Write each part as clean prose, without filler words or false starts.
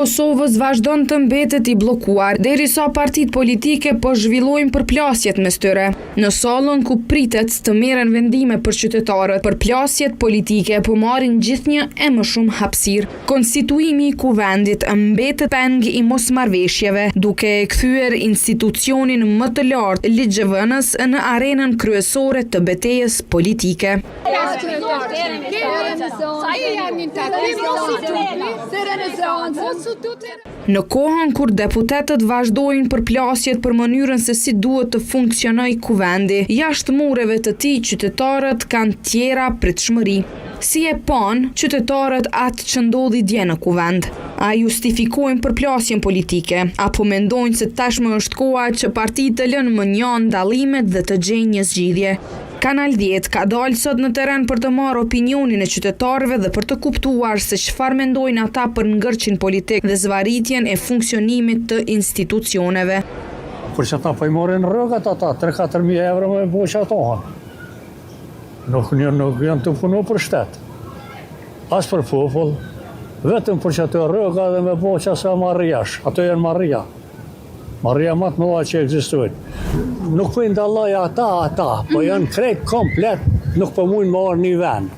Kosovës vazhdon të mbetet I bllokuar, derisa partitë politike po zhvillojnë përplasjet mes tyre. Në sallën ku pritet të merren vendime për qytetarët, përplasjet politike po marrin gjithnjë e më shumë hapësirë. Konstituimi I kuvendit mbetet peng I mosmarrveshjeve, duke e kthyer institucionin më të lartë ligjvënës në arenën kryesore të betejës politike. Në kohën kur deputetët vazhdojnë përplasjet për mënyrën se si duhet të funksionojë kuvendi, jashtë mureve të tij qytetarët kanë tjera pritshmëri. Si e panë qytetarët atë që ndodhi dje në kuvend? A justifikojnë përplasjen politike, apo mendojnë se tashmë është koha që partitë të lënë mënjan dallimet dhe të gjejnë një zgjidhje? Kanal 10 ka dalë sot në terren për të marrë opinionin e qytetarëve dhe për të kuptuar se çfarë mendojnë ata për ngërçin politik dhe zvarritjen e funksionimit të institucioneve. Për që ata po I morën rrogat ata, 3-4.000 euro me boqë atohen. Nuk janë të punu për shtet. As për popull, vetëm për që ato rroga dhe me boqë sa marrëjash. Ato janë marrëja. Marrëja më të mëdha që ekzistojnë. Nuk po I ndalloj ata, po janë krejt komplet, nuk po mujnë marrë një vend.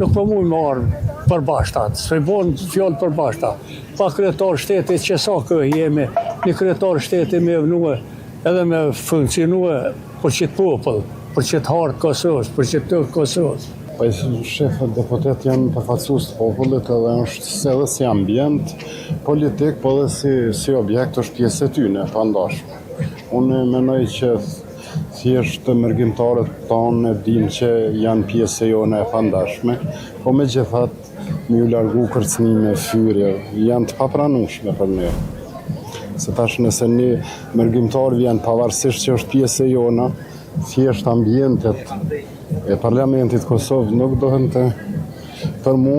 Nuk po mujnë marrë përbashkët, s'e bon fjalë përbashkët. Pa kryetar shtetit që sa kë jemi, një kryetar shteti me vënue edhe me funksionue për qëtë popull, për qëtë hartë Kosovës, për qëtë të Kosovës. Po shefët deputet janë përfaqësues të popullit edhe është se edhe si ambient politik, po edhe si objekt është pjesë e tyne, pandashme. Unë menoj që thjesht mërgjimtarët tonë e dim që janë pjesë e jone e pandashme, po me gjithat më ju largu kërcënime, fyrje, janë të papranueshme për ne. Se tash nëse një mërgjimtar vjen pavarësisht që është pjesë e jona, thjesht ambientet e parlamentit Kosovë nuk dohen të, për mu,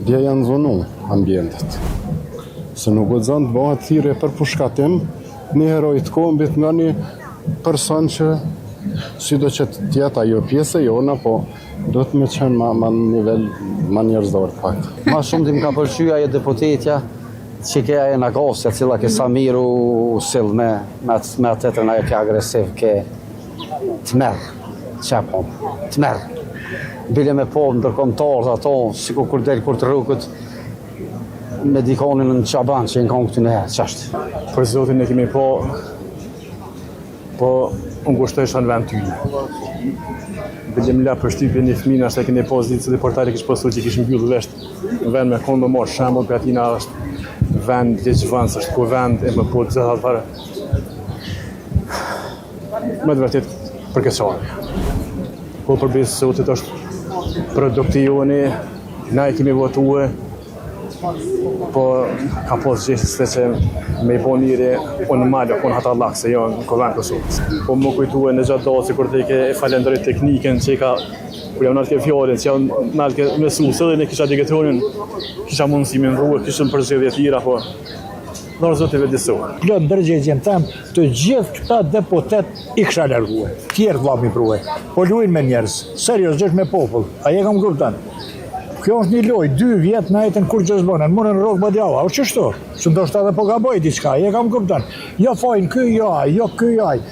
dje janë zonu ambientet. Se nuk guxon të bëhet thirrje për pushkatim, një heroj të kombit nga një person që sido që tjetë ajo pjesë e jona, po do të me qenë ma nivel ma njerëzdor të pak. Ma shumë të më ka pëlqyer ajo deputetja që ke ajo Nagosja, cila ke Samiru sill me atëtën ajo ke agresiv, ke të merë, qepon, të merë. Bile me po ndërkombëtarët ato, sikur kur del kur të rrugët, me dikonin në qaban që në kanë këtu në herë, qashtë. Për zotin e kemi po unë kushtësha në vend tyne. Bile më la për shtypje një fëmina, ashtë e kene pas ditë se dhe portali kishë pasu që kishë mbyllë vesht në vend me konë më marë shembull, për atina është vend ligjvënës, është ku vend e më po të zëhat pare. Me të vërtit përkeqare. Po përbisë se utit është produktioni, na e kemi votue, po ka pas gjithë që me I bo njëri unë malë, unë hata lakë, se jo në kuvend Kosovës. Po më kujtue në gjatë daci, kur të I falenderoj teknikën që I ka, kur jam nalë ke fjallin, që jam nalë ke mesu, së dhe në kisha digetonin, kisha mundësimin rruë, kishëm përzidhje tira, po nërë zote vedisu. Plot ndërgjegjen tem, të gjithë këta deputet I kisha largue, tjerë vami pruhe, po luajnë me njerëz, serios, me popull, a je kam kuptan. Kjo është një lojë, 2 vjetë në jetën kur që zbonen, mune në rogë bëdjava, o qështu? Së ndoshta edhe po gaboj diçka, je kam kuptan. Jo fajnë, ky jaj, jo ky jaj.